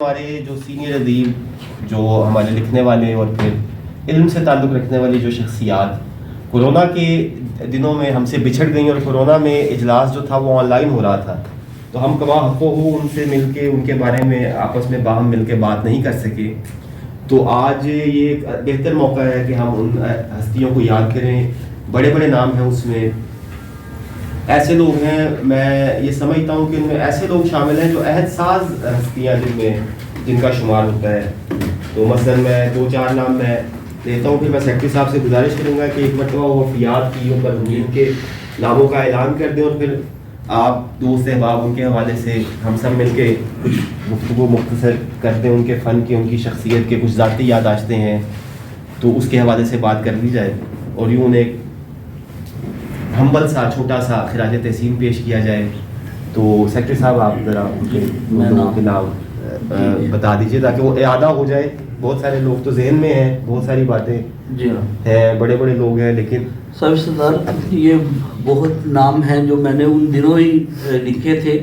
ہمارے جو سینئر ادیب، جو ہمارے لکھنے والے اور پھر علم سے تعلق رکھنے والی جو شخصیات کورونا کے دنوں میں ہم سے بچھڑ گئیں، اور کورونا میں اجلاس جو تھا وہ آن لائن ہو رہا تھا، تو ہم کما حق ہو ان سے مل کے ان کے بارے میں آپس میں باہم مل کے بات نہیں کر سکے. تو آج یہ ایک بہتر موقع ہے کہ ہم ان ہستیوں کو یاد کریں. بڑے بڑے نام ہیں اس میں، ایسے لوگ ہیں، میں یہ سمجھتا ہوں کہ ان میں ایسے لوگ شامل ہیں جو عہد ساز ہستیاں جن کا شمار ہوتا ہے. تو مثلاً میں 2-4 نام میں لیتا ہوں، پھر میں سیکرٹری صاحب سے گزارش کروں گا کہ ایک مرتبہ وہ وفیات کی ان کے ناموں کا اعلان کر دیں، اور پھر آپ دوست احباب ان کے حوالے سے ہم سب مل کے کچھ گفتگو مختصر کر دیں ان کے فن کی، ان کی شخصیت کے کچھ ذاتی یادداشتیں ہیں تو اس کے حوالے سے بات کر لی جائے، اور یوں ایک ہمبل سا چھوٹا سا خراج تحسین پیش کیا جائے. تو سیکرٹری صاحب آپ ذرا ان کے نام بتا دیجیے تاکہ وہ اعادہ ہو جائے. بہت سارے لوگ تو ذہن میں ہیں، بہت ساری باتیں ہیں، بڑے بڑے لوگ ہیں، لیکن سر یہ بہت نام ہیں جو میں نے ان دنوں ہی لکھے تھے.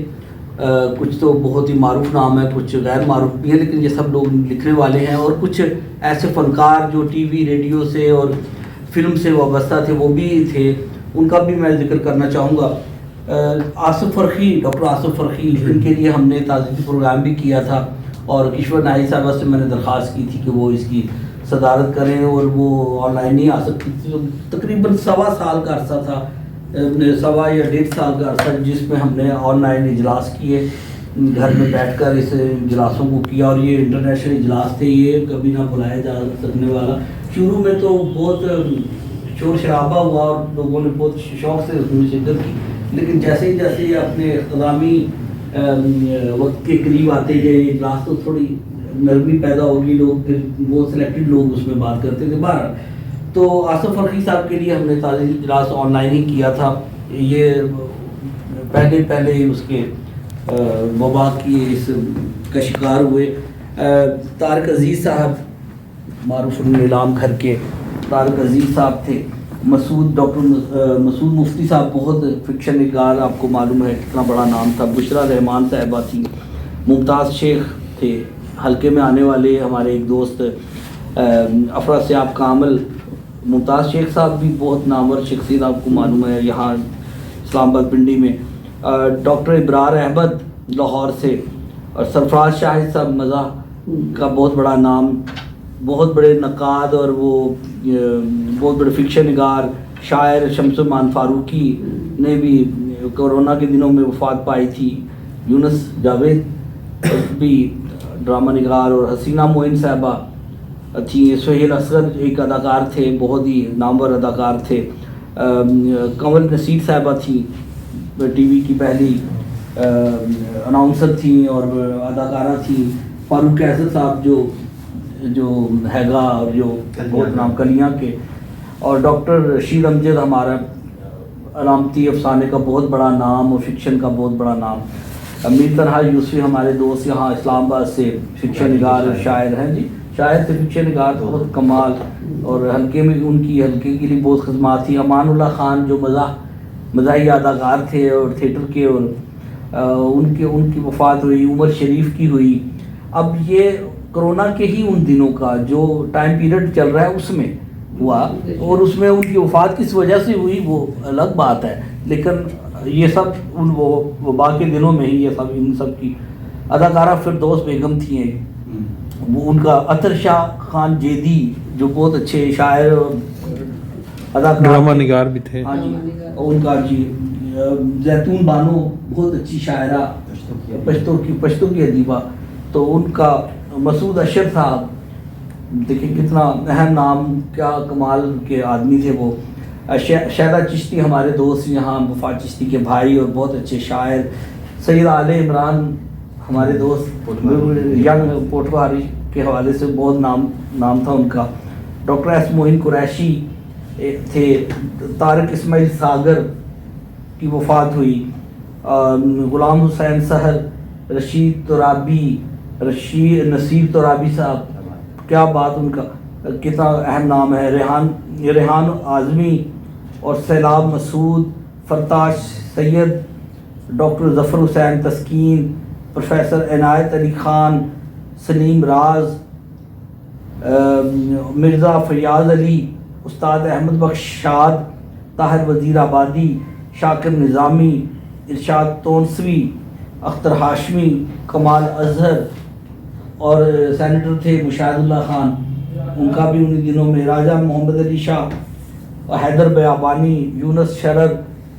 کچھ تو بہت ہی معروف نام ہیں، کچھ غیر معروف بھی ہیں، لیکن یہ سب لوگ لکھنے والے ہیں. اور کچھ ایسے فنکار جو ٹی وی ریڈیو سے اور فلم سے وابستہ تھے وہ بھی تھے، ان کا بھی میں ذکر کرنا چاہوں گا. آصف فرخی، ڈاکٹر آصف فرخی، ان کے لیے ہم نے تعزیتی پروگرام بھی کیا تھا، اور کشور نائی صاحبہ سے میں نے درخواست کی تھی کہ وہ اس کی صدارت کریں، اور وہ آن لائن نہیں آ سکتی تھی. تقریباً 1.25 سال کا عرصہ تھا، 1.25 یا 1.5 سال کا عرصہ، جس میں ہم نے آن لائن اجلاس کیے، گھر میں بیٹھ کر اس اجلاسوں کو کیا. اور یہ انٹرنیشنل اجلاس تھے، یہ کبھی نہ بلایا جا سکنے والا. شروع میں تو بہت شور شرابہ ہوا اور لوگوں نے بہت شوق سے اس میں شرکت کی، لیکن جیسے ہی یہ اپنے اقتدامی وقت کے قریب آتے گئے اجلاس تو تھوڑی نرمی پیدا ہوگی، لوگ پھر وہ سلیکٹڈ لوگ اس میں بات کرتے تھے. باہر تو آصف فرخی صاحب کے لیے ہم نے تعزیتی اجلاس آن لائن ہی کیا تھا. یہ پہلے اس کے وبا کی اس کا شکار ہوئے. طارق عزیز صاحب، معروف اعلام گھر کے طارق عزیز صاحب تھے. ڈاکٹر مسعود مفتی صاحب، بہت فکشن نگار، آپ کو معلوم ہے کتنا بڑا نام تھا. بشرا رحمان صاحبہ تھی. ممتاز شیخ تھے، حلقے میں آنے والے ہمارے ایک دوست افرا سیاب کامل. ممتاز شیخ صاحب بھی بہت نامور شخصیت، آپ کو معلوم ہے یہاں اسلام آباد پنڈی میں. ڈاکٹر ابرار احمد لاہور سے، اور سرفراز شاہد صاحب مزاح کا بہت بڑا نام، بہت بڑے نقاد، اور وہ بہت بڑے فکشن نگار. شاعر شمس المان فاروقی نے بھی کورونا کے دنوں میں وفات پائی تھی. یونس جاوید بھی ڈرامہ نگار، اور حسینہ معین صاحبہ تھیں. سہیل اصغر ایک اداکار تھے، بہت ہی نامور اداکار تھے. کنول نصیر صاحبہ تھیں، ٹی وی کی پہلی اناؤنسر تھیں اور اداکارہ تھیں. فاروق احسن صاحب جو ہیگا اور جو بہت نام کلیاں کے. اور ڈاکٹر رشید امجد، ہمارا علامتی افسانے کا بہت بڑا نام اور فکشن کا بہت بڑا نام. امیر تنہا یوسفی، ہمارے دوست یہاں اسلام آباد سے فکشن نگار اور شاعر ہیں. جی شاعر سے فکشن نگار بہت کمال، اور حلقے میں ان کی حلقے کے لیے بہت خدمات تھی. امان اللہ خان جو مزاحی اداکار تھے اور تھیٹر کے، اور ان کی وفات ہوئی. عمر شریف کی ہوئی. اب یہ کرونا کے ہی ان دنوں کا جو ٹائم پیریڈ چل رہا ہے اس میں ہوا، اور اس میں ان کی وفات کس وجہ سے ہوئی وہ الگ بات ہے، لیکن یہ سب ان وبا کے دنوں میں ہی یہ سب ان سب کی. اداکارہ فردوس بیگم تھیں، وہ ان کا عطر شاہ خان جیدی جو بہت اچھے شاعر اور اداکار، ڈرامہ نگار بھی تھے. ہاں جی، ان کا جی زیتون بانو بہت اچھی شاعرہ، پشتو کی ادیبہ. تو ان کا مسعود اشر صاحب، دیکھیں کتنا اہم نام، کیا کمال کے آدمی تھے وہ. شہدہ چشتی، ہمارے دوست یہاں وفا چشتی کے بھائی اور بہت اچھے شاعر. سید آل عمران، ہمارے دوست ینگ پوٹوہاری کے حوالے سے بہت نام تھا ان کا. ڈاکٹر ایس معین قریشی تھے. طارق اسماعیل ساگر کی وفات ہوئی. غلام حسین سحر، نصیر ترابی صاحب، کیا بات، ان کا کتنا اہم نام ہے. ریحان اعظمی اور سیلاب مسعود، فرتاش سید، ڈاکٹر ظفر حسین تسکین، پروفیسر عنایت علی خان، سلیم راز، مرزا فیاض علی، استاد احمد بخش شاد، طاہر وزیر آبادی، شاکر نظامی، ارشاد تونسوی، اختر ہاشمی، کمال اظہر، اور سینیٹر تھے مشاہد اللہ خان، ان کا بھی انہی دنوں میں، راجہ محمد علی شاہ، حیدر بیابانی، یونس شرر،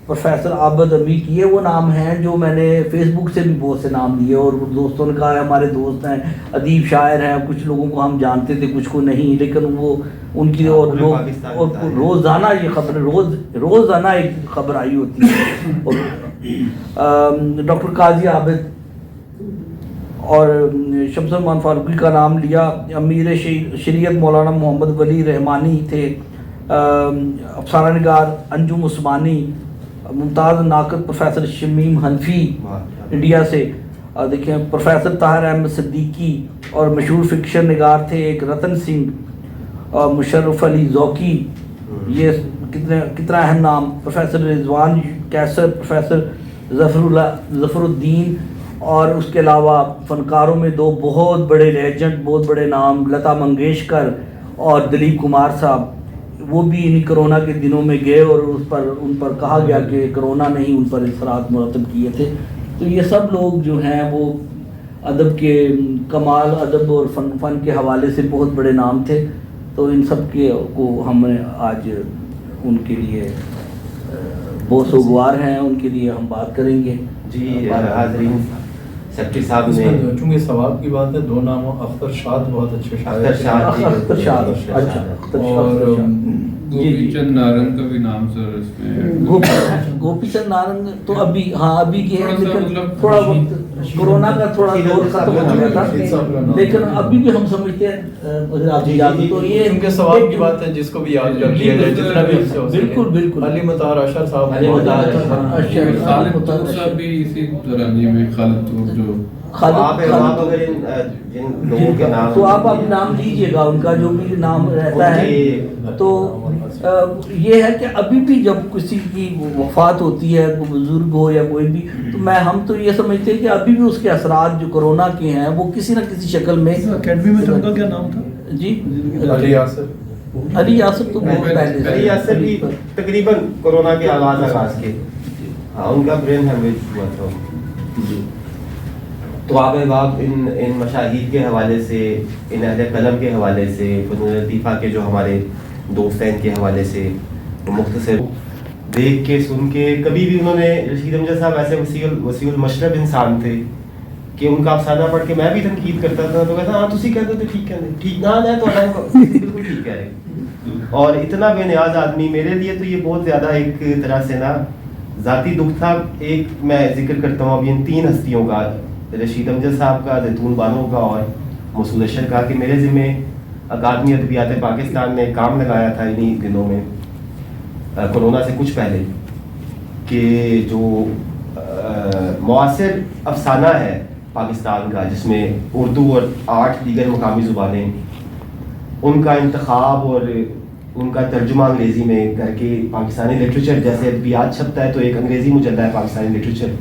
پروفیسر عابد عمیق. یہ وہ نام ہیں جو میں نے فیس بک سے بھی بہت سے نام لیے، اور دوستوں نے کہا ہے ہمارے دوست ہیں، ادیب شاعر ہیں، کچھ لوگوں کو ہم جانتے تھے کچھ کو نہیں، لیکن وہ ان کی اور لوگ اور روزانہ یہ خبر روزانہ ایک خبر آئی ہوتی ہے. اور ڈاکٹر قاضی عابد اور شمس الرحمان فاروقی کا نام لیا. امیر شریعت مولانا محمد ولی رحمانی تھے، افسانہ نگار انجم عثمانی، ممتاز ناقد پروفیسر شمیم حنفی انڈیا سے، دیکھیں پروفیسر طاہر احمد صدیقی، اور مشہور فکشن نگار تھے ایک رتن سنگھ، اور مشرف علی ذوقی، یہ کتنا اہم نام. پروفیسر رضوان کیسر، پروفیسر ظفر الدین، اور اس کے علاوہ فنکاروں میں دو بہت بڑے لیجنڈ، بہت بڑے نام، لتا منگیشکر اور دلیپ کمار صاحب. وہ بھی انہی کرونا کے دنوں میں گئے اور ان پر کہا گیا کہ کرونا نہیں، ان پر اثرات مرتب کیے تھے. تو یہ سب لوگ جو ہیں وہ ادب کے کمال، ادب اور فن کے حوالے سے بہت بڑے نام تھے. تو ان سب کے کو ہم آج ان کے لیے بہت سوگوار ہیں، ان کے لیے ہم بات کریں گے. جی حاضرین، سیکٹری صاحب نے چونکہ ثواب کی بات ہے، دو ناموں، اختر شاد بہت اچھے شاعر اختر اختر شاد، اچھا، اور گوپی چند نارنگ کا بھی نام سر اس میں، گوپی چند نارنگ تو ابھی کے ہیں، لیکن تھوڑا وقت کرونا کا تھوڑا دور ختم ہو گیا تھا، لیکن ابھی بھی ہم سمجھتے ہیں اگر آپ یاد تو یہ چونکہ ثواب کی بات ہے، جس کو بھی یاد کر لیا جائے جتنا بھی ہم سے ہو سکے. بالکل بالکل. علی مطہر اشر صاحب، خالد طور صاحب بھی اسی ترانیے میں، خالد طور جو تو آپ نام لیجئے گا ان کا جو بھی نام رہتا ہے. تو یہ ہے کہ ابھی بھی جب کسی کی وفات ہوتی ہے، کوئی بزرگ ہو یا کوئی بھی، تو ہم تو یہ سمجھتے ہیں کہ ابھی بھی اس کے اثرات جو کرونا کے ہیں وہ کسی نہ کسی شکل میں. اکیڈمی میں ان کا کیا نام تھا؟ جی علی یاسر. علی یاسر تو بہت پہلے، علی یاسر بھی تقریباً کرونا کے آغاز کے، ہاں ان کا برین ہیمریج ہوا تھا. تو آپ احباب ان مشاہیر کے حوالے سے، ان اہل قلم کے حوالے سے، فنون لطیفہ کے جو ہمارے دوست ہیں ان کے حوالے سے مختصر دیکھ کے سن کے، کبھی بھی انہوں نے، رشید امجد صاحب ایسے وسیع المشرب انسان تھے کہ ان کا افسانہ پڑھ کے میں بھی تنقید کرتا تھا تو کہتا ہاں تسی کہتے تھے ٹھیک کہتے ٹھیک نہ ہے تو بالکل ٹھیک کہہ رہے. اور اتنا بے نیاز آدمی، میرے لیے تو یہ بہت زیادہ ایک طرح سے نا ذاتی دکھ تھا. ایک میں ذکر کرتا ہوں ابھی ان تین ہستیوں کا، رشید امجد صاحب کا، زیتون بانو کا اور موصول اشر کا، کہ میرے ذمہ اکادمی ادبیات پاکستان نے کام لگایا تھا انہی دنوں میں کرونا سے کچھ پہلے، کہ جو معاصر افسانہ ہے پاکستان کا، جس میں اردو اور 8 دیگر مقامی زبانیں، ان کا انتخاب اور ان کا ترجمہ انگریزی میں کر کے پاکستانی لٹریچر، جیسے ادبیات چھپتا ہے تو ایک انگریزی مجلہ ہے پاکستانی لٹریچر،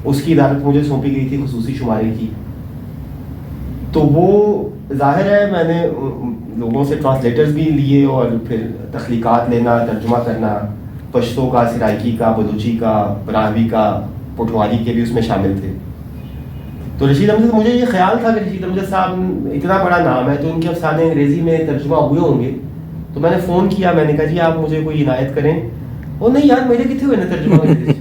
اس کی ادارت مجھے سونپی گئی تھی خصوصی شمارے کی. تو وہ ظاہر ہے میں نے لوگوں سے ٹرانسلیٹرز بھی لیے اور پھر تخلیقات لینا، ترجمہ کرنا، پشتو کا، سرائکی کا، بلوچی کا، براہوی کا، پٹواری کے بھی اس میں شامل تھے. تو رشید امجد، مجھے یہ خیال تھا کہ رشید امجد صاحب اتنا بڑا نام ہے تو ان کے افسانے انگریزی میں ترجمہ ہوئے ہوں گے. تو میں نے فون کیا، میں نے کہا جی آپ مجھے کوئی عنایت کریں. وہ نہیں یار میرے کتنے ہوئے نا ترجمہ.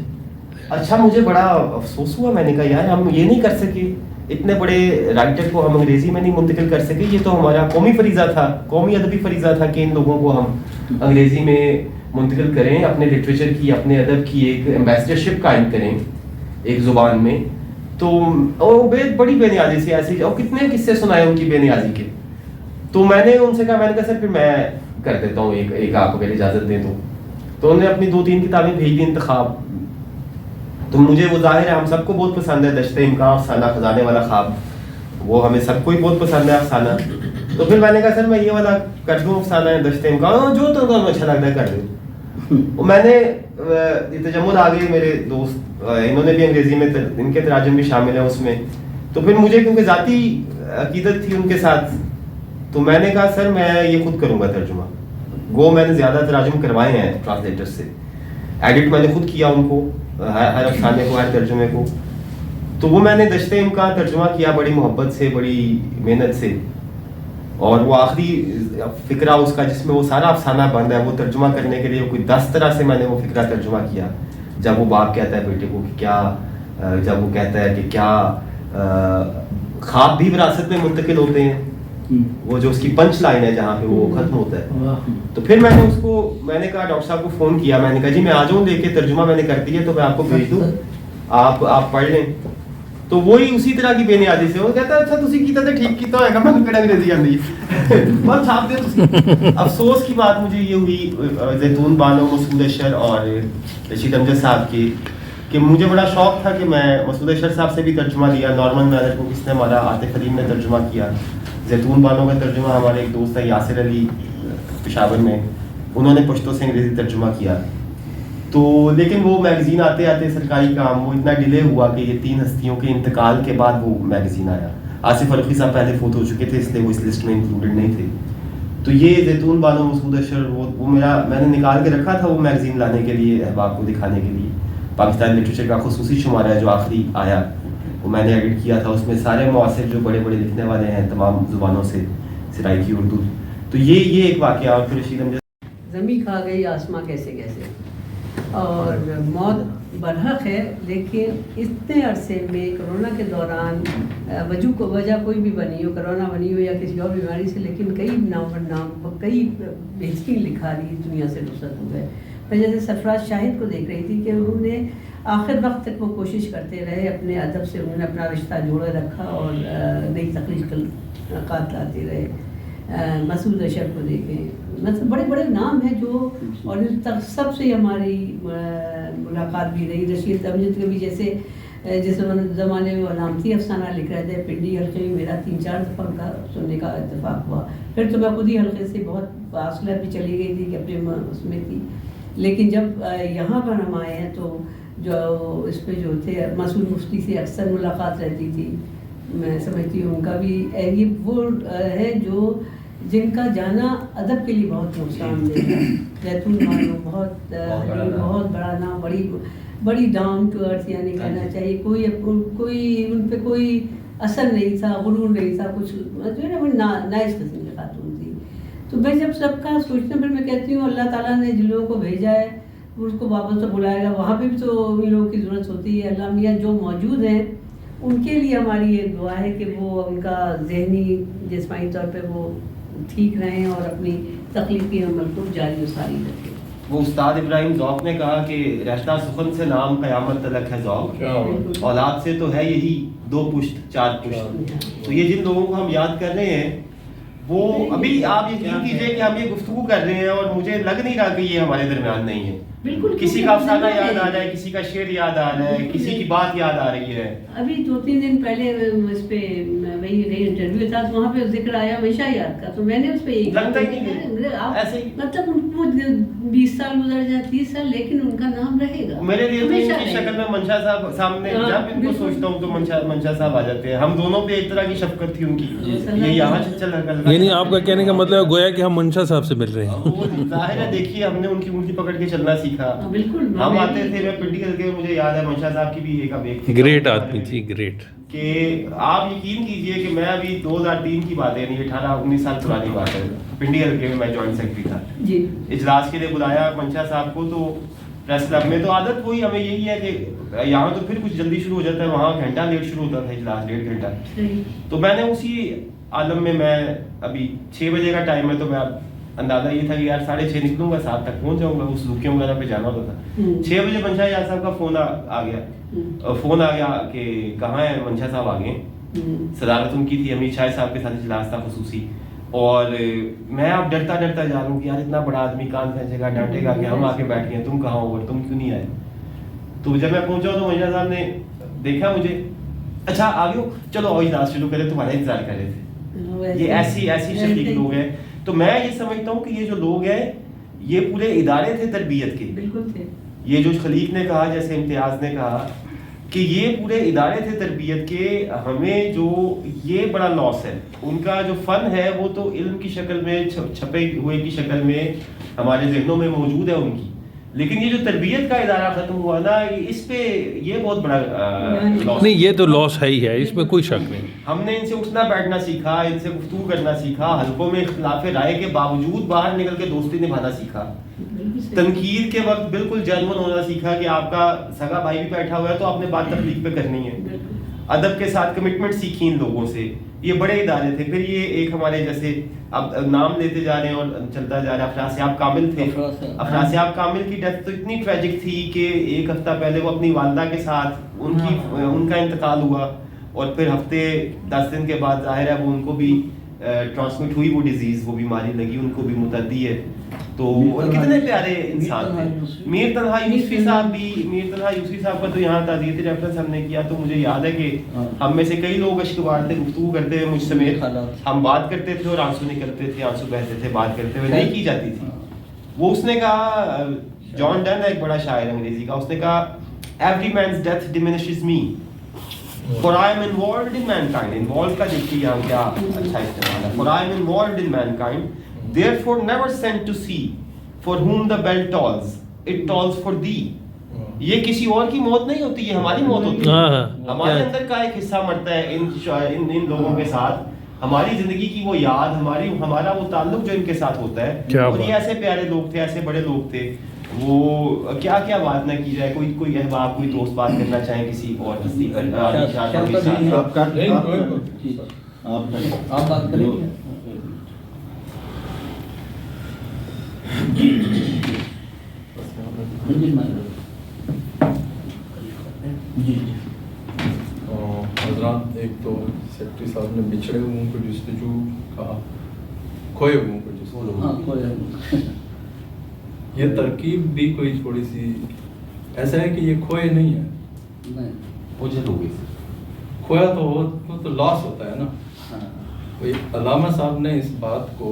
اچھا مجھے بڑا افسوس ہوا، میں نے کہا یار ہم یہ نہیں کر سکے، اتنے بڑے رائٹر کو ہم انگریزی میں نہیں منتقل کر سکے. یہ تو ہمارا قومی فریضہ تھا، قومی ادبی فریضہ تھا کہ ان لوگوں کو ہم انگریزی میں منتقل کریں، اپنے لٹریچر کی، اپنے ادب کی ایک ایمبیسڈرشپ قائم کریں ایک زبان میں. تو بڑی بے نیازی سی ایسی، اور کتنے قصے سنائے ان کی بے نیازی کے. تو میں نے ان سے کہا، میں نے کہا سر پھر میں کر دیتا ہوں ایک آپ اگر اجازت دیں تو انہوں نے اپنی 2-3 کتابیں بھیج دی انتخاب. تو مجھے وہ ظاہر ہے ہم سب کو بہت پسند ہے دشت امکان افسانہ خزانے والا خواب، وہ ہمیں سب کو ہی بہت پسند ہے افسانہ. تو پھر میں نے کہا سر میں یہ والا کر دوں افسانہ دشت امکان، جو تو اچھا لگتا ہے کر دوں. میں نے تجمل آ گئے میرے دوست، انہوں نے بھی انگریزی میں، ان کے تراجم بھی شامل ہیں اس میں. تو پھر مجھے کیونکہ ذاتی عقیدت تھی ان کے ساتھ. تو میں نے کہا سر میں یہ خود کروں گا ترجمہ. وہ میں نے زیادہ تراجم کروائے ہیں ٹرانسلیٹر سے, ایڈٹ میں نے خود کیا ان کو, ہر افسانے کو, ہر ترجمے کو. تو وہ میں نے دشتے امکان ترجمہ کیا بڑی محبت سے, بڑی محنت سے. اور وہ آخری فقرہ اس کا جس میں وہ سارا افسانہ بند ہے, وہ ترجمہ کرنے کے لیے کوئی 10 طرح سے میں نے وہ فقرہ ترجمہ کیا. جب وہ باپ کہتا ہے بیٹے کو کہ کیا, جب وہ کہتا ہے کہ کیا خواب بھی وراثت میں منتقل ہوتے ہیں, وہ جو اس کی پنچ لائن ہے جہاں پہ وہ ختم ہوتا ہے. تو پھر میں نے اس کو, میں نے کہا ڈاکٹر صاحب کو فون کیا, میں نے کہا جی میں آ جاؤں, دیکھ کے ترجمہ میں نے کر دیا تو میں آپ کو بھیج دوں, آپ پڑھ لیں. تو وہی اسی طرح کی بے نیازی سے وہ کہتا ہے اچھا تسی کیتا تے ٹھیک کیتا ہوئے گا, میں کہڑا انگریزی آندی بس چھاپ دے تسی. افسوس کی بات مجھے یہ ہوئی زیتون بانو, مسعود اشر اور رشید امجد صاحب کی, کہ مجھے بڑا شوق تھا کہ میں مسعود اشر صاحب سے بھی ترجمہ لیا, نارمن میلر کو کس نے ہمارا عاطف علیم نے ترجمہ کیا, زیتون بانو کا ترجمہ ہمارے ایک دوست ہے یاسر علی پشاور میں, انہوں نے پشتو سے انگریزی ترجمہ کیا. تو لیکن وہ میگزین آتے آتے سرکاری کام وہ اتنا ڈیلے ہوا کہ یہ 3 ہستیوں کے انتقال کے بعد وہ میگزین آیا. آصف الفی صاحب پہلے فوت ہو چکے تھے, اس لیے وہ اس لسٹ میں انکلوڈڈ نہیں تھے. تو یہ زیتون بانو, مسعود اشر, وہ میرا میں نے نکال کے رکھا تھا وہ میگزین لانے کے لیے, احباب کو دکھانے کے لیے. پاکستان لٹریچر کا خصوصی شمارہ ہے جو آخری آیا, وہ میں نے ایڈٹ کیا تھا. اس میں سارے معاصر جو بڑے بڑے لکھنے والے ہیں تمام زبانوں سے, سرائیکی اردو. تو یہ ایک واقعہ. اور پھر رشید امجد زمین کھا گئی آسماں کیسے کیسے, اور موت برحق ہے. لیکن اتنے عرصے میں کرونا کے دوران وجہ کوئی بھی بنی ہو, کرونا بنی ہو یا کسی اور بیماری سے, لیکن کئی کئی بہترین لکھاری دنیا سے رخصت ہو گئے. میں جیسے سرفراز شاہد کو دیکھ رہی تھی کہ انہوں نے آخر وقت تک وہ کوشش کرتے رہے, اپنے ادب سے انہوں نے اپنا رشتہ جوڑے رکھا اور نئی تخلیق نقات لاتے رہے. مسعود اشر کو دیکھیں, مطلب بڑے بڑے نام ہیں جو, اور سب سے ہماری ملاقات بھی رہی. رشید امجد کے بھی جیسے زمانے میں علامتی افسانہ لکھ رہے تھے, پنڈی حلقے میں میرا 3-4 دفعہ ان کا سننے کا اتفاق ہوا. پھر تو میں خود ہی حلقے سے بہت فاصلہ بھی چلی گئی تھی کہ اپنے اس میں تھی. لیکن جب یہاں پر ہم آئے ہیں تو جو اس پہ جو تھے مسعود مفتی سے اکثر ملاقات رہتی تھی. میں سمجھتی ہوں ان کا بھی یہ وہ ہے جو جن کا جانا ادب کے لیے بہت نقصان دہ ہے. زیتون بانو بہت بڑا نام, بڑی ڈاؤن ٹو ارتھ, یعنی کہنا چاہیے کوئی ان پہ کوئی اثر نہیں تھا, غرور نہیں تھا, کچھ جو ہے نا وہ نائس قسم کی خاتون تھی. تو میں جب سب کا سوچنا, پھر میں کہتی ہوں اللہ تعالیٰ نے جن لوگوں کو بھیجا ہے اس کو واپس تو بلائے گا, وہاں پہ بھی تو ان لوگوں کی ضرورت ہوتی ہے. اللہ میاں جو موجود ہیں ان کے لیے ہماری یہ دعا ہے کہ وہ ان کا ذہنی جسمانی طور پہ وہ ٹھیک رہیں اور اپنی تخلیقی عمل کو جاری و ساری رکھیں. وہ استاد ابراہیم ذوق نے کہا کہ رہتا سخن سے نام قیامت تلک ہے ذوق, اولاد سے تو ہے یہی 2 پشت 4 پشت. تو یہ جن لوگوں کو ہم یاد کر رہے ہیں وہ ابھی آپ یقین کیجئے کہ ہم یہ گفتگو کر رہے ہیں اور مجھے لگ نہیں رہا کہ یہ ہمارے درمیان نہیں ہے. بالکل, کسی کا افسانہ یاد آ جائے, کسی کا شعر یاد آ رہا ہے, کسی کی بات یاد آ رہی ہے. ابھی 2-3 دن پہلے اس پہ وہی انٹرویو تھا تو وہاں پہ ذکر آیا ہمیشہ یاد کا, تو میں نے اس پہ یہی لگتا ہی نہیں مطلب وہ 20 سال گزر جائے 30 سال, لیکن ان کا نام رہے گا میرے لیے. تو ان کی شکل میں منشا صاحب سامنے جب ان کو سوچتا ہوں تو منشا صاحب آ جاتے ہیں. ہم دونوں پہ ایک طرح کی شفقت تھی ان کی, یہ یہاں چل رہا. یعنی آپ کا کہنے کا مطلب گویا کہ ہم منشا صاحب سے مل رہے ہیں. ظاہر ہے, دیکھیے ہم نے ان کی انگلی پکڑ کے چلنا سیکھا. بالکل, ہم آتے تھے, میں پنڈی کر کے, مجھے یاد ہے منشا صاحب کی بھی ایک گریٹ آدمی تھی, گریٹ. کہ آپ یقین کیجئے کہ میں ابھی 2003 کی بات ہے, یعنی 18-19 سال پرانی بات ہے, پنڈی حلقے میں میں جوائنٹ سیکرٹری تھا. جی, اجلاس کے لیے بلایا منشا صاحب کو, تو پریس کلب میں تو عادت وہی ہمیں یہی ہے کہ یہاں تو پھر کچھ جلدی شروع ہو جاتا ہے, وہاں گھنٹہ لیٹ شروع ہوتا تھا اجلاس, 1.5 گھنٹہ. تو میں نے اسی عالم میں ابھی 6 بجے کا ٹائم ہے, تو میں اندازہ یہ تھا کہ یار 6:30 نکلوں گا, 7 تک پہنچ جاؤں گا, اس روکیوں وغیرہ پہ جانا ہوتا تھا. 6 بجے منشا یار صاحب کا فون آ گیا کہ کہاں ہے منشا صاحب آ گئے. صدارت ان کی تھی, امیر شاہ صاحب کے ساتھ اجلاس تھا خصوصی, اور میں اب ڈرتا جا رہا ہوں کہ یار اتنا بڑا آدمی کان پھینچے گا, ڈانٹے گا کہ ہم آ کے بیٹھ گئے, تم کہاں ہو اور تم کیوں نہیں آئے. تو جب میں پہنچا تو منشا صاحب نے دیکھا مجھے, اچھا آ گئے ہو, چلو اجلاس شروع کرے, تمہارا انتظار کر رہے تھے. یہ ایسی شکیق لوگ ہیں. تو میں یہ سمجھتا ہوں کہ یہ جو لوگ ہیں یہ پورے ادارے تھے تربیت کے. بالکل تھے. یہ جو خلیق نے کہا, جیسے امتیاز نے کہا کہ یہ پورے ادارے تھے تربیت کے, ہمیں جو یہ بڑا لاس ہے. ان کا جو فن ہے وہ تو علم کی شکل میں, چھپے ہوئے کی شکل میں ہمارے ذہنوں میں موجود ہے ان کی, لیکن یہ جو تربیت کا ادارہ ختم ہوا نا, اس پہ یہ بہت بڑا لاس. نہیں یہ تو لاس ہے ہی ہے, اس میں کوئی شک نہیں. ہم نے ان سے اٹھنا بیٹھنا سیکھا, ان سے گفتگو کرنا سیکھا, حلقوں میں اختلاف رائے کے باوجود باہر نکل کے دوستی نبھانا سیکھا, تنقید کے وقت بالکل جینون ہونا سیکھا کہ آپ کا سگا بھائی بھی بیٹھا ہوا ہے تو آپ نے بات تخلیق پہ کرنی ہے. ادب کے ساتھ کمٹمنٹ سیکھی ان لوگوں سے. یہ بڑے ادارے تھے. پھر یہ ایک ہمارے جیسے اب نام لیتے جا رہے ہیں اور چلتا جا رہا ہے, افراسیاب کامل تھے. افراسیاب کامل کی ڈیتھ تو اتنی ٹریجک تھی کہ ایک ہفتہ پہلے وہ اپنی والدہ کے ساتھ ان کا انتقال ہوا, اور پھر ہفتے 10 دن کے بعد ظاہر ہے وہ ان کو بھی ٹرانسمٹ ہوئی وہ ڈیزیز, وہ بیماری لگی, ان کو بھی متعدی ہے. تو کتنے پیارے انسان تھے. میر تنہا یوسفی صاحب کا تو یہاں تعزیتی ریفرنس ہم نے کیا, تو مجھے یاد ہے کہ ہم میں سے کئی لوگ اشکبار تھے, گفتگو کرتے ہوئے مجھ سمیت ہم بات کرتے تھے اور آنسو نکلتے تھے, آنسو بہتے تھے بات کرتے ہوئے, نہیں کی جاتی تھی. وہ اس نے کہا, جان ڈن ایک بڑا شاعر انگریزی کا, اس نے کہا every man's death diminishes me for I am involved in mankind. Involved کا دیکھیے یہاں کیا اچھا استعمال ہے. For I am involved in mankind, therefore never sent to sea. For whom the bell tolls, it tolls for thee. یہ کسی اور کی موت نہیں ہوتی, یہ ہماری موت ہوتی ہے. ہمارے اندر کا ایک حصہ مرتا ہے ان لوگوں کے ساتھ. ہماری زندگی کی وہ یاد, ہمارا وہ تعلق جو ان کے ساتھ ہوتا ہے. اور یہ ایسے پیارے لوگ تھے, ایسے بڑے لوگ تھے. وہ کیا کیا بات نہ کی جائے. کوئی احباب, کوئی دوست بات کرنا چاہیں کسی اور ہستی پر, آپ بات کریں. حضرات, ایک تو سیکرٹری صاحب نے بچھڑے ہوئوں کو جستجو کہا, کھوئے ہوئوں کو جستجو. یہ ترکیب بھی کوئی تھوڑی سی ایسا ہے کہ یہ کھوئے نہیں ہے, کھویا تو وہ تو لاس ہوتا ہے نا. علامہ صاحب نے اس بات کو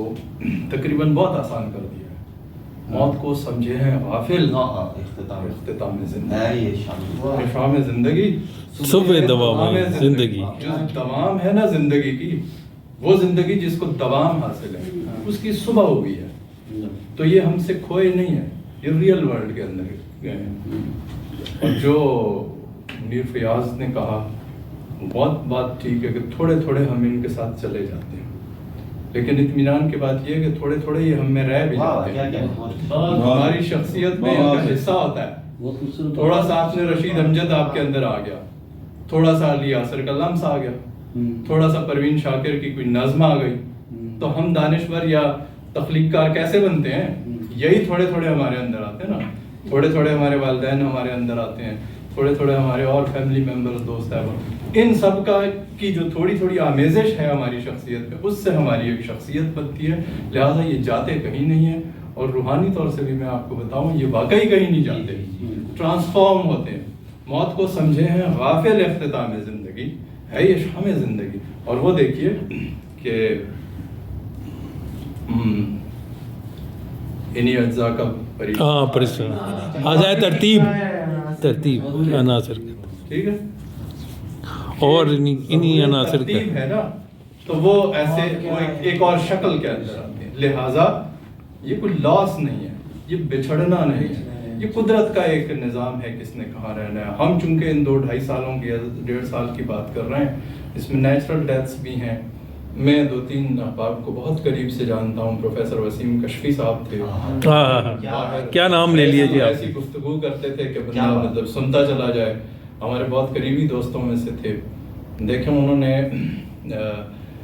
تقریباً بہت آسان کر دیا ہے. موت کو سمجھے ہیں غافل, اختتام زندگی, شام زندگی, صبح دوام زندگی, جو دوام ہے نا زندگی کی, وہ زندگی جس کو دوام حاصل ہے اس کی صبح ہو گئی ہے. تو یہ ہم سے کھوئے نہیں ہے, یہ ریئل ورلڈ کے اندر گئے ہیں. اور جو منیر فیاض نے کہا بہت بات ٹھیک ہے کہ تھوڑے تھوڑے ہم ان کے ساتھ چلے جاتے ہیں, لیکن اطمینان کی بات یہ ہے کہ تھوڑے تھوڑے یہ ہم میں رہ بھی جاتے ہیں. ہماری شخصیت میں ان کا حصہ ہوتا ہے. تھوڑا سا آپ نے رشید امجد آپ کے اندر آ گیا, تھوڑا سا علی یاسر کا لمس آ گیا, تھوڑا سا پروین شاکر کی کوئی نظم آ گئی, تو ہم دانشور یا تخلیق کار کیسے بنتے ہیں؟ یہی تھوڑے تھوڑے ہمارے اندر آتے ہیں نا. تھوڑے تھوڑے ہمارے والدین ہمارے اندر آتے ہیں, تھوڑے تھوڑے ہمارے اور فیملی ممبر, دوست ہیں. ان سب کا کی جو تھوڑی تھوڑی آمیزش ہے ہماری شخصیت پہ, اس سے ہماری ایک شخصیت بنتی ہے. لہٰذا یہ جاتے کہیں نہیں ہیں, اور روحانی طور سے بھی میں آپ کو بتاؤں یہ واقعی کہیں نہیں جاتے, ٹرانسفارم ہوتے ہیں. موت کو سمجھے ہیں غافل, اختتام زندگی ہے یہ شام زندگی. اور وہ دیکھیے کہ انہی اجزاء کا ترتیب عناصر, ٹھیک ہے, اور انہی عناصر ترتیب ہے نا, تو وہ ایسے ایک اور شکل کے اندر آتے ہیں. لہٰذا یہ کوئی لاس نہیں ہے, یہ بچھڑنا نہیں ہے, یہ قدرت کا ایک نظام ہے, کس نے کہاں رہنا ہے. ہم چونکہ ان 2-2.5 سالوں کی 1.5 سال کی بات کر رہے ہیں, اس میں نیچرل ڈیتھس بھی ہیں. میں 2-3 احباب کو بہت قریب سے جانتا ہوں. پروفیسر وسیم کشفی صاحب تھے, کیا نام لے لیے جی آپ, ایسی گفتگو کرتے تھے کہ بندہ مطلب سنتا چلا جائے. ہمارے بہت قریبی دوستوں میں سے تھے. دیکھیں انہوں نے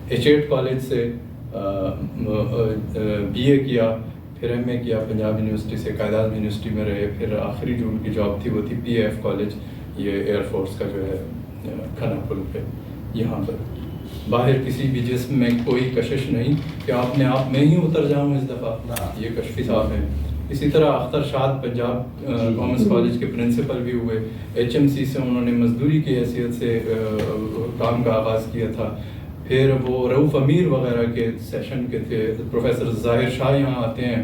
ایچ8 کالج سے BA کیا, پھر MA کیا پنجاب یونیورسٹی سے, قائداعظم یونیورسٹی میں رہے. پھر آخری جو ان کی جاب تھی وہ تھی PAF کالج, یہ ایئر فورس کا جو ہے کھنا پل پہ. یہاں پر باہر کسی بھی جسم میں کوئی کشش نہیں کہ آپ نے آپ میں ہی اتر جاؤں اس دفعہ. یہ کشفی صاحب ہیں. اسی طرح اختر شاد پنجاب کامرس کالج کے پرنسپل بھی ہوئے. HMC سے انہوں نے مزدوری کی حیثیت سے کام کا آغاز کیا تھا. پھر وہ رؤف امیر وغیرہ کے سیشن کے تھے. پروفیسر ظاہر شاہ یہاں آتے ہیں,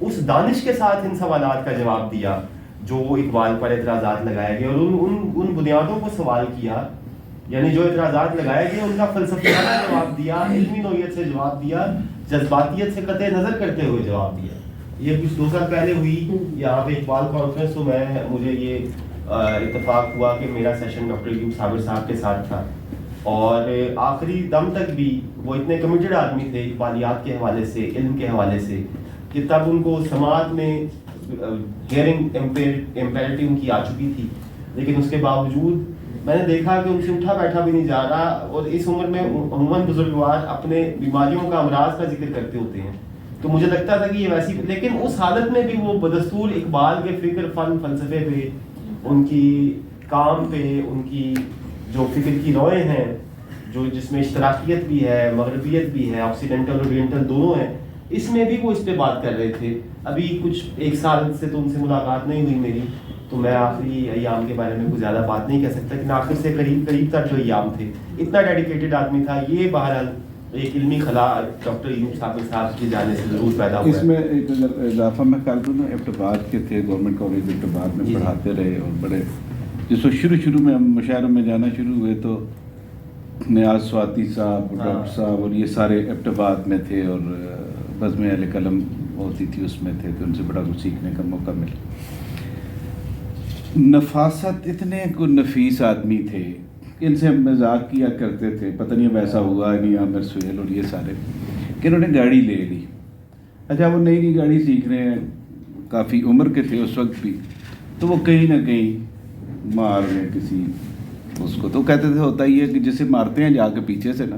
اس دانش کے ساتھ ان سوالات کا جواب دیا جو اقبال پر اعتراضات لگائے گئے, اور ان بنیادوں کو سوال کیا, یعنی جو اعتراضات لگائے گئے ان کا فلسفیانہ جواب دیا, علمی نوعیت سے جواب دیا, جذباتیت سے قطع نظر کرتے ہوئے جواب دیا. یہ کچھ 2 سال پہلے ہوئی یہاں پہ اقبال کانفرنس, تو مجھے یہ اتفاق ہوا کہ میرا سیشن ڈاکٹر ایوب صابر صاحب کے ساتھ تھا, اور آخری دم تک بھی وہ اتنے کمیٹڈ آدمی تھے اقبالیات کے حوالے سے, علم کے حوالے سے, کہ تب ان کو سماعت میں ہیئرنگ امپیرٹی ان کی آ چکی تھی, لیکن اس کے باوجود میں نے دیکھا کہ ان سے اٹھا بیٹھا بھی نہیں جا رہا, اور اس عمر میں عموماً بزرگوار اپنے بیماریوں کا امراض کا ذکر کرتے ہوتے ہیں, تو مجھے لگتا تھا کہ یہ ویسی, لیکن اس حالت میں بھی وہ بدستور اقبال کے فکر, فن, فلسفے پہ, ان کی کام پہ, ان کی جو فکر کی روئیں ہیں, جو جس میں اشتراکیت بھی ہے, مغربیت بھی ہے, آکسیڈنٹل اورینٹل دونوں ہیں, اس میں بھی وہ اس پہ بات کر رہے تھے. ابھی کچھ 1 سال سے تو ان سے ملاقات نہیں ہوئی میری, تو میں آخری ایام کے بارے میں کچھ زیادہ بات نہیں کہہ سکتا, لیکن آخر سے قریب تک جو ایام تھے, اتنا ڈیڈیکیٹڈ آدمی تھا. یہ بہرحال ایک علمی خلا ڈاکٹر ایوب صابر صاحب کی جانے سے ضرور پیدا ہوا. اس میں ایک اگر اضافہ میں کر دوں نا, ایبٹ کے تھے, گورنمنٹ کالج ایبٹ میں پڑھاتے رہے, اور بڑے جس کو شروع میں ہم مشاعروں میں جانا شروع ہوئے تو نیاز سواتی صاحب, ڈاکٹر صاحب, اور یہ سارے ایبٹ میں تھے, اور بزم اہل قلم ہوتی تھی اس میں تھے, تو ان سے بڑا کچھ سیکھنے کا موقع ملا. نفاست, اتنے کو نفیس آدمی تھے, ان سے ہم مذاق کیا کرتے تھے, پتہ نہیں ویسا ہوا نہیں, عامر سہیل اور یہ سارے, کہ انہوں نے گاڑی لے لی. اچھا وہ نئی گاڑی سیکھ رہے ہیں, کافی عمر کے تھے اس وقت بھی, تو وہ کہیں نہ کہیں مار گئے کسی اس کو, تو کہتے تھے ہوتا ہی ہے کہ جسے مارتے ہیں جا کے پیچھے سے نا,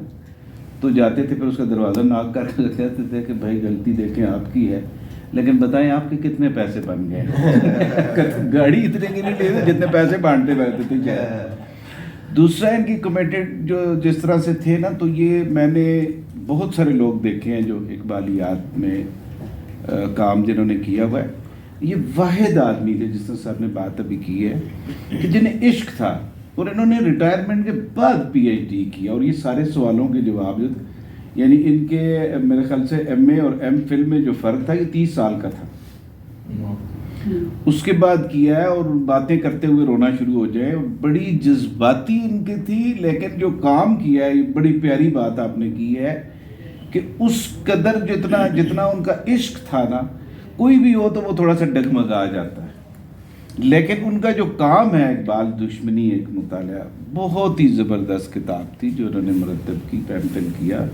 تو جاتے تھے پھر اس کا دروازہ ناک کر کے کہتے تھے کہ بھائی غلطی دیکھیں آپ کی ہے, لیکن بتائیں آپ کے کتنے پیسے بن گئے. گاڑی اتنے کے لیے لے جتنے پیسے بانٹتے بیٹھتے تھے. کیا دوسرا ان کی کمیٹڈ جو جس طرح سے تھے نا, تو یہ میں نے بہت سارے لوگ دیکھے ہیں جو اقبالیات میں کام جنہوں نے کیا ہوا ہے. یہ واحد آدمی تھے, جس طرح صاحب نے بات ابھی کی ہے, کہ جنہیں عشق تھا, اور انہوں نے ریٹائرمنٹ کے بعد PhD کیا, اور یہ سارے سوالوں کے جواب, یعنی ان کے میرے خیال سے MA اور MPhil میں جو فرق تھا یہ 30 سال کا تھا, اس کے بعد کیا ہے, اور باتیں کرتے ہوئے رونا شروع ہو جائے. بڑی جذباتی ان کی تھی, لیکن جو کام کیا ہے, بڑی پیاری بات آپ نے کی ہے کہ اس قدر جتنا ان کا عشق تھا نا, کوئی بھی ہو تو وہ تھوڑا سا ڈگمگا جاتا ہے, لیکن ان کا جو کام ہے اقبال دشمنی ایک مطالعہ, بہت ہی زبردست کتاب تھی جو انہوں نے مرتب کی, پیمفل کیا,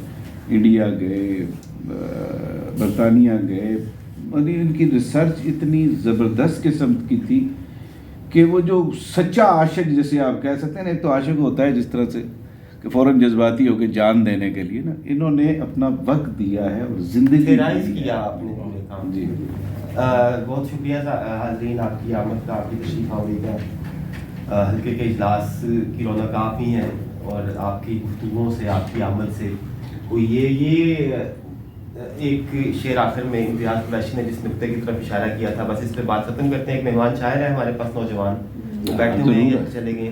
انڈیا گئے, برطانیہ گئے, اور ان کی ریسرچ اتنی زبردست قسم کی تھی کہ وہ جو سچا عاشق جسے آپ کہہ سکتے ہیں, ایک تو عاشق ہوتا ہے جس طرح سے کہ فوراً جذباتی ہو کے جان دینے کے لیے نا, انہوں نے اپنا وقت دیا ہے اور زندگی کیا آپ نے. جی بہت شکریہ حاضرین آپ کی آمد کا, آپ کی تشریف آوری کا. حلقے کے اجلاس کی رونق آپ ہی ہیں, اور آپ کی گفتگوؤں سے, آپ کی آمد سے یہ ایک شعر آخر میں امتیاز قریشی نے جس نقطے کی طرف اشارہ کیا تھا, بس اس پہ بات ختم کرتے ہیں. ایک مہمان شاعر ہے ہمارے پاس, نوجوان, وہ بیٹھے ہوئے ہیں, چلے گئے,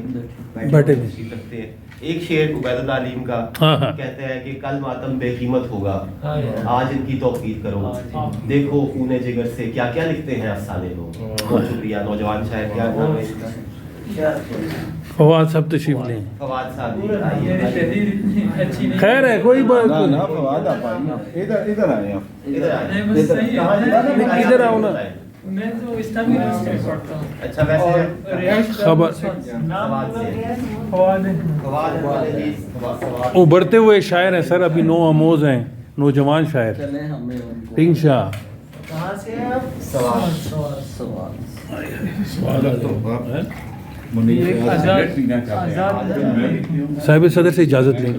بیٹھے تشریف رکھتے ہیں. ایک شعر عبید اللہ علیم کا کہتے ہیں کہ کل ماتم بے قیمت ہوگا, آج ان کی توقیر کرو, دیکھو خون جگر سے کیا کیا لکھتے ہیں افسانے لوگ. بہت شکریہ. نوجوان شاعر, کیا نام ہے اس کا؟ فواد صاحب تشریف لیں. فواد صاحب, خیر ہے, کوئی بات نہیں, فواد آپ آئیے, ادھر آئے آپ, ادھر آؤ نا. میں تو اسلامی یونیورسٹی میں پڑھتا ہوں. اچھا, ویسے خبر فواد ابھرتے ہوئے شاعر ہیں سر, ابھی نو آموز ہیں, نوجوان شاعر. پنگ شاہ کہاں سے ہیں آپ؟ صاحب صدر سے اجازت لیں.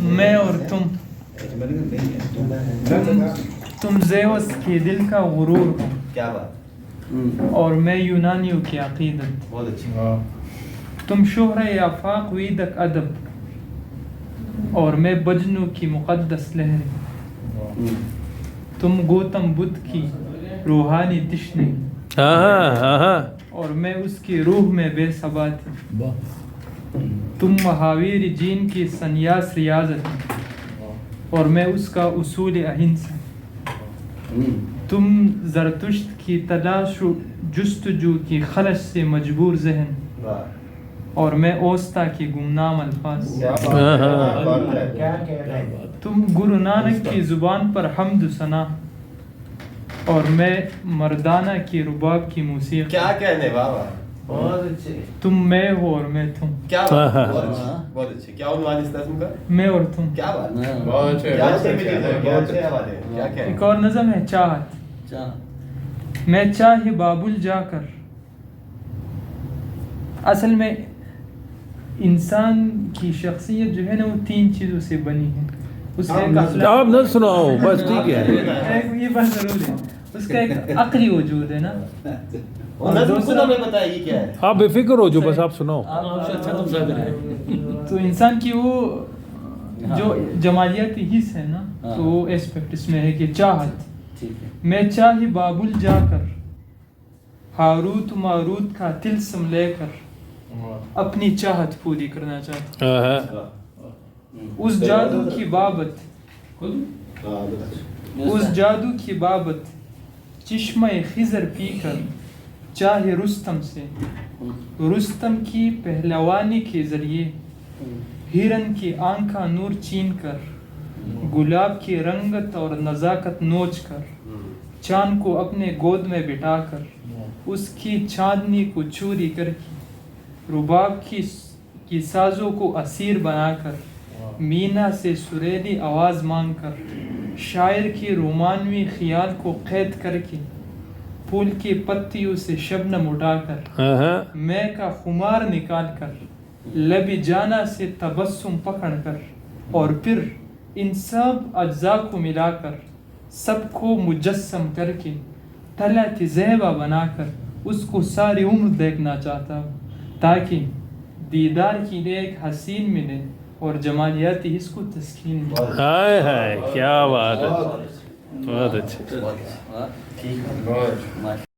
میں اور تم زیوس کے دل کا غرور ہو, کیا بات, اور میں یونانیوں کی عقیدت. بہت اچھی. تم شہرۂ آفاق ویدک ادب, اور میں بجنو کی مقدس لہر. تم گوتم بدھ کی روحانی تشنی, اور میں اس کی روح میں بے ثبات. تم مہاویر جین کی سنیاس ریاضت, اور میں اس کا اصول اہنسا. تم زرتشت کی تلاش و جستجو کی خلش سے مجبور ذہن اور میں اوستا کی گمنام الفاظ. تم گرو نانک کی زبان پر حمد و ثنا اور میں مردانہ کی رباب کی موسیقی. کیا کہنے بابا، بہت اچھے. تم میں ہو اور میں تم. کیا بات، بہت اچھے. کیا عنوان اس نظم کا؟ میں اور تم. کیا بات، بہت اچھے، کیا اچھے میٹنگ ہے، کیا اچھے حوالے ہیں. کیا کہیں. ایک اور نظم ہے چاہت. میں چاہے بابل جا کر. اصل میں انسان کی شخصیت جو ہے نا وہ 3 چیزوں سے بنی ہے. اس کا ایک آپ نہ سناؤ بس ٹھیک ہے. یہ بات ضرور ہے. اس کا ایک عقلی وجود ہے نا. نظم خود ہمیں بتائیے کیا ہے. آپ بے فکر ہو جو بس آپ سناؤ. تو انسان کی وہ جو جمالیاتی حص ہے نا تو وہ اسپیکٹ اس میں ہے کہ چاہت. میں چاہے بابل جا کر ہاروت ماروت کا طلسم لے کر اپنی چاہت پوری کرنا چاہتا ہوں. اس جادو کی بابت چشمہ خضر پی کر چاہے رستم سے رستم کی پہلوانی کے ذریعے ہرن کی آنکھا نور چین کر گلاب کی رنگت اور نزاکت نوچ کر چاند کو اپنے گود میں بٹھا کر اس کی چاندنی کو چوری کر کے رباب کی سازوں کو اسیر بنا کر مینا سے سریلی آواز مانگ کر شاعر کی رومانوی خیال کو قید کر کے پھول کی پتیوں سے شبنم اٹھا کر میں کا خمار نکال کر لبی جانا سے تبسم پکڑ کر اور پھر ان سب اجزاء کو ملا کر سب کو مجسم کر کے طلعت زیبا بنا کر اس کو ساری عمر دیکھنا چاہتا ہوں تاکہ دیدار کے لیے ایک حسین ملے اور جمالیاتی اس کو تسکین ملے. ہائے ہائے کیا بات ہے، بہت اچھا. بہت